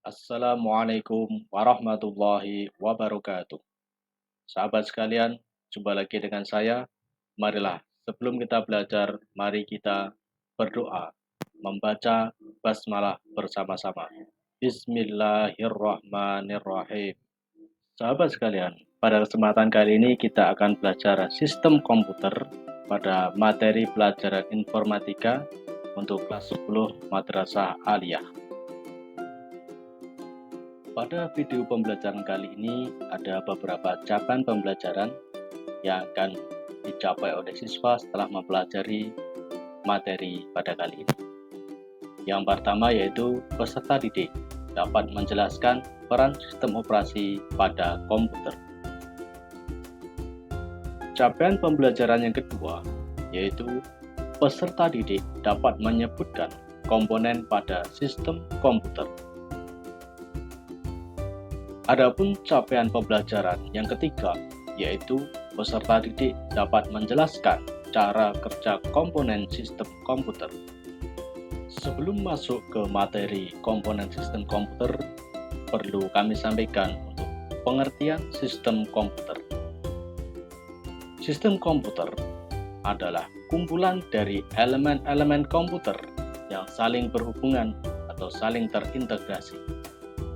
Assalamualaikum warahmatullahi wabarakatuh. Sahabat sekalian, jumpa lagi dengan saya. Marilah, sebelum kita belajar, mari kita berdoa, membaca basmalah bersama-sama. Bismillahirrahmanirrahim. Sahabat sekalian, pada kesempatan kali ini kita akan belajar sistem komputer pada materi pelajaran informatika untuk kelas 10 Madrasah Aliyah. Pada video pembelajaran kali ini ada beberapa capaian pembelajaran yang akan dicapai oleh siswa setelah mempelajari materi pada kali ini. Yang pertama yaitu peserta didik dapat menjelaskan peran sistem operasi pada komputer. Capaian pembelajaran yang kedua yaitu peserta didik dapat menyebutkan komponen pada sistem komputer. Adapun capaian pembelajaran yang ketiga, yaitu peserta didik dapat menjelaskan cara kerja komponen sistem komputer. Sebelum masuk ke materi komponen sistem komputer, perlu kami sampaikan untuk pengertian sistem komputer. Sistem komputer adalah kumpulan dari elemen-elemen komputer yang saling berhubungan atau saling terintegrasi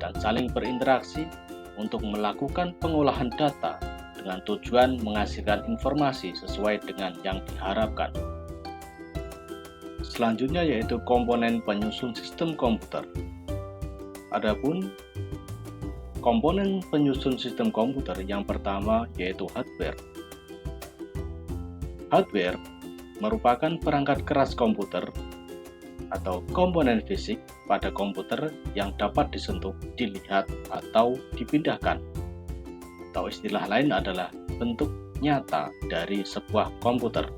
dan saling berinteraksi untuk melakukan pengolahan data dengan tujuan menghasilkan informasi sesuai dengan yang diharapkan. Selanjutnya yaitu komponen penyusun sistem komputer. Adapun komponen penyusun sistem komputer yang pertama yaitu hardware. Hardware merupakan perangkat keras komputer atau komponen fisik pada komputer yang dapat disentuh, dilihat, atau dipindahkan. Atau istilah lain adalah bentuk nyata dari sebuah komputer.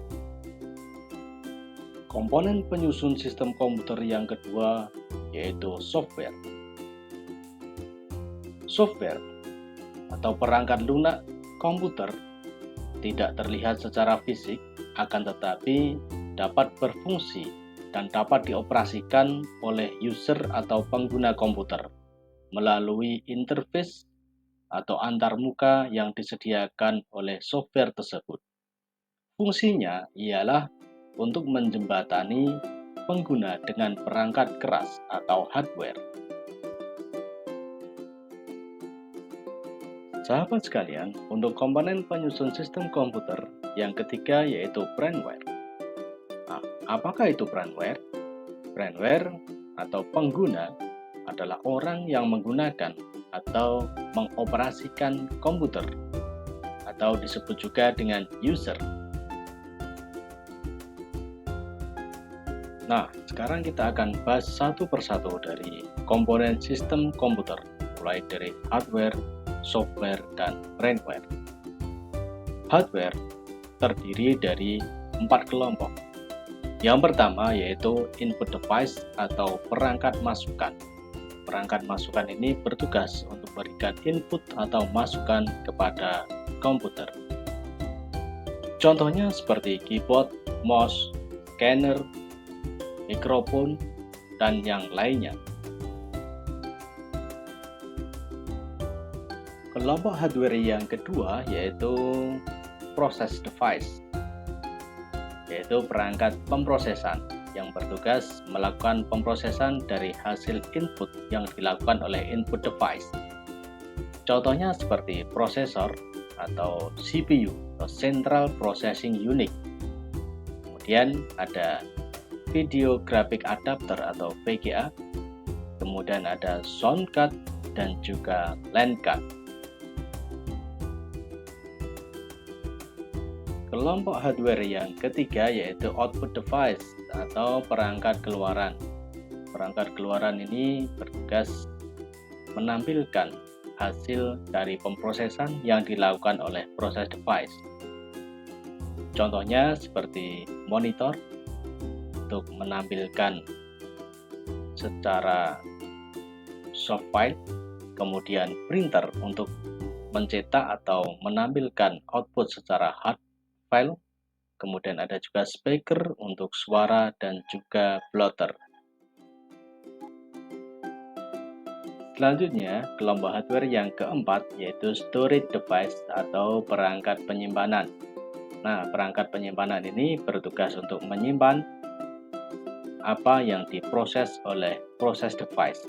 Komponen penyusun sistem komputer yang kedua yaitu software. Software atau perangkat lunak komputer tidak terlihat secara fisik, akan tetapi dapat berfungsi dan dapat dioperasikan oleh user atau pengguna komputer melalui interface atau antarmuka yang disediakan oleh software tersebut. Fungsinya ialah untuk menjembatani pengguna dengan perangkat keras atau hardware. Sahabat sekalian, untuk komponen penyusun sistem komputer yang ketiga yaitu firmware. Apakah itu firmware? Firmware atau pengguna adalah orang yang menggunakan atau mengoperasikan komputer atau disebut juga dengan user. Nah, sekarang kita akan bahas satu persatu dari komponen sistem komputer, mulai dari hardware, software, dan firmware. Hardware terdiri dari 4 kelompok. Yang pertama yaitu input device atau perangkat masukan. Perangkat masukan ini bertugas untuk memberikan input atau masukan kepada komputer. Contohnya seperti keyboard, mouse, scanner, mikrofon, dan yang lainnya. Kelompok hardware yang kedua yaitu process device, yaitu perangkat pemrosesan yang bertugas melakukan pemrosesan dari hasil input yang dilakukan oleh input device. Contohnya seperti prosesor atau CPU atau Central Processing Unit. Kemudian ada Video Graphic Adapter atau VGA. Kemudian ada sound card dan juga LAN card. Kelompok hardware yang ketiga yaitu output device atau perangkat keluaran. Perangkat keluaran ini bertugas menampilkan hasil dari pemrosesan yang dilakukan oleh proses device. Contohnya seperti monitor untuk menampilkan secara soft file, kemudian printer untuk mencetak atau menampilkan output secara hard file, kemudian ada juga speaker untuk suara dan juga plotter. Selanjutnya, kelompok hardware yang keempat yaitu storage device atau perangkat penyimpanan. Nah, perangkat penyimpanan ini bertugas untuk menyimpan apa yang diproses oleh proses device.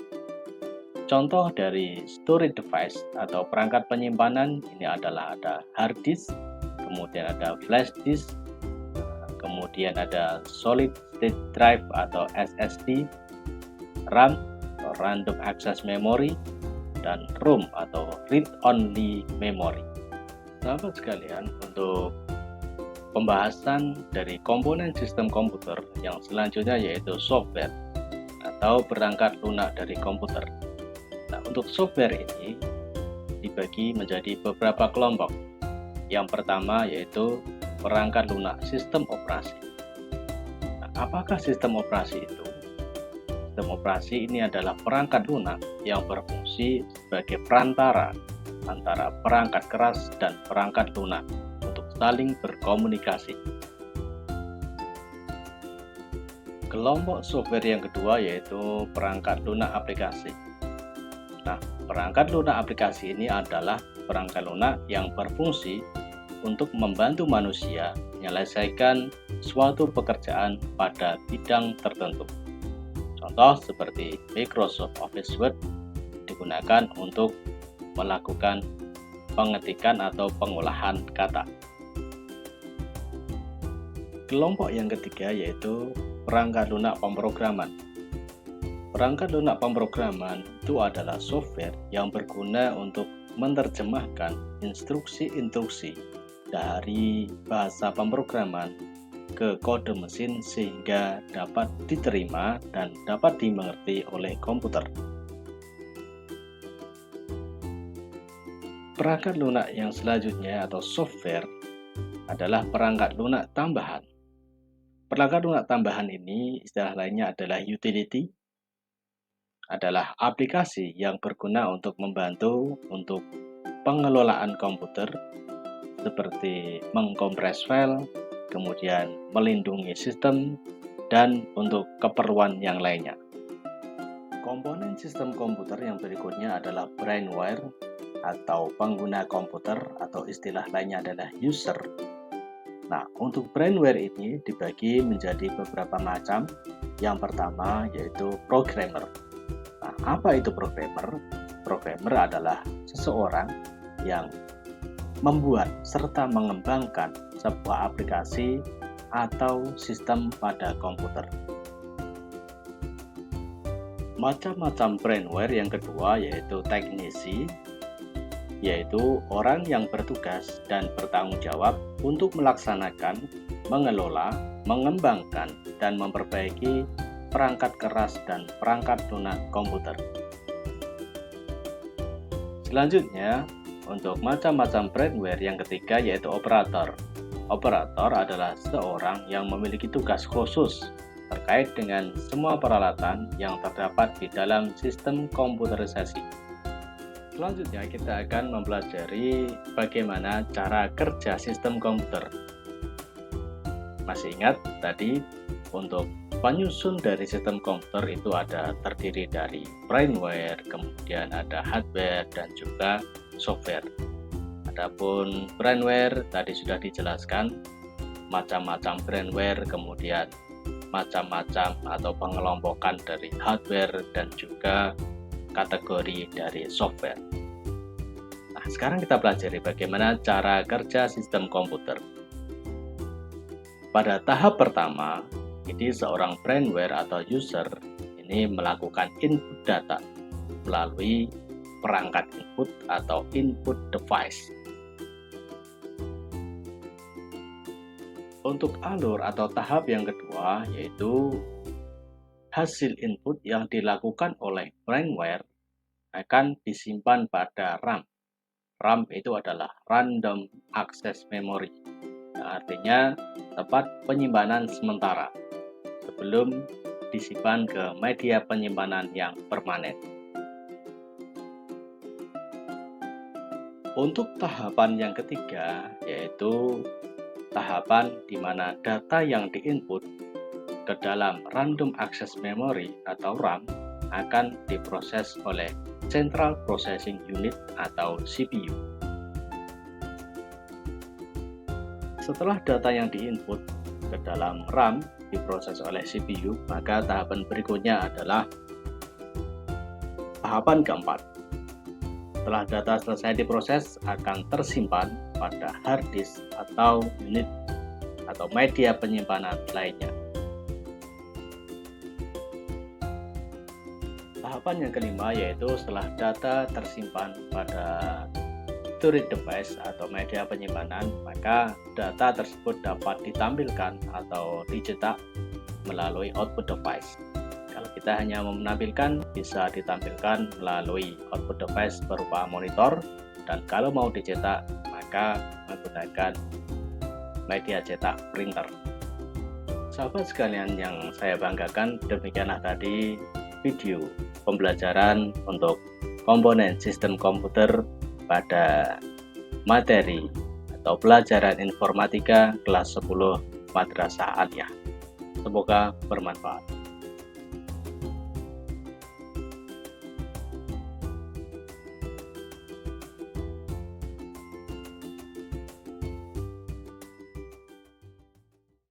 Contoh dari storage device atau perangkat penyimpanan ini adalah ada hard disk, kemudian ada flash disk, kemudian ada solid state drive atau SSD, RAM atau random access memory, dan ROM atau read only memory. Sahabat sekalian, untuk pembahasan dari komponen sistem komputer yang selanjutnya yaitu software atau perangkat lunak dari komputer. Nah, untuk software ini dibagi menjadi beberapa kelompok. Yang pertama yaitu perangkat lunak sistem operasi. Nah, apakah sistem operasi itu? Sistem operasi ini adalah perangkat lunak yang berfungsi sebagai perantara antara perangkat keras dan perangkat lunak untuk saling berkomunikasi. Kelompok software yang kedua yaitu perangkat lunak aplikasi. Nah, perangkat lunak aplikasi ini adalah perangkat lunak yang berfungsi untuk membantu manusia menyelesaikan suatu pekerjaan pada bidang tertentu. Contoh seperti Microsoft Office Word digunakan untuk melakukan pengetikan atau pengolahan kata. Kelompok yang ketiga yaitu perangkat lunak pemrograman. Perangkat lunak pemrograman itu adalah software yang berguna untuk menerjemahkan instruksi-instruksi dari bahasa pemrograman ke kode mesin sehingga dapat diterima dan dapat dimengerti oleh komputer. Perangkat lunak yang selanjutnya atau software adalah perangkat lunak tambahan. Perangkat lunak tambahan ini istilah lainnya adalah utility, adalah aplikasi yang berguna untuk membantu untuk pengelolaan komputer seperti mengkompres file, kemudian melindungi sistem, dan untuk keperluan yang lainnya. Komponen sistem komputer yang berikutnya adalah brainware atau pengguna komputer atau istilah lainnya adalah user. Nah, untuk brainware ini dibagi menjadi beberapa macam. Yang pertama yaitu programmer. Nah, apa itu programmer? Programmer adalah seseorang yang membuat serta mengembangkan sebuah aplikasi atau sistem pada komputer. Macam-macam brainware yang kedua yaitu teknisi, yaitu orang yang bertugas dan bertanggung jawab untuk melaksanakan, mengelola, mengembangkan, dan memperbaiki perangkat keras dan perangkat lunak komputer. Selanjutnya, untuk macam-macam brainware yang ketiga yaitu operator. Operator adalah seorang yang memiliki tugas khusus terkait dengan semua peralatan yang terdapat di dalam sistem komputerisasi. Selanjutnya kita akan mempelajari bagaimana cara kerja sistem komputer. Masih ingat tadi untuk penyusun dari sistem komputer itu terdiri dari brainware, kemudian ada hardware dan juga software. Adapun brainware tadi sudah dijelaskan macam-macam brainware, kemudian macam-macam atau pengelompokan dari hardware dan juga kategori dari software. Nah, sekarang kita pelajari bagaimana cara kerja sistem komputer. Pada tahap pertama, ini seorang brainware atau user ini melakukan input data melalui perangkat input atau input device. Untuk alur atau tahap yang kedua yaitu hasil input yang dilakukan oleh brainware akan disimpan pada RAM. RAM itu adalah random access memory, yang artinya tempat penyimpanan sementara sebelum disimpan ke media penyimpanan yang permanen. Untuk tahapan yang ketiga yaitu tahapan di mana data yang diinput ke dalam random access memory atau RAM akan diproses oleh Central Processing Unit atau CPU. Setelah data yang diinput ke dalam RAM diproses oleh CPU, maka tahapan berikutnya adalah tahapan keempat. Setelah data selesai diproses, akan tersimpan pada hard disk atau unit atau media penyimpanan lainnya. Tahapan yang kelima yaitu setelah data tersimpan pada storage device atau media penyimpanan, maka data tersebut dapat ditampilkan atau dicetak melalui output device. Kalau kita hanya menampilkan, bisa ditampilkan melalui output device berupa monitor, dan kalau mau dicetak, maka menggunakan media cetak printer. Sahabat sekalian yang saya banggakan, demikianlah tadi video pembelajaran untuk komponen sistem komputer pada materi atau pelajaran informatika kelas 10 Madrasah Aliyah. Semoga bermanfaat.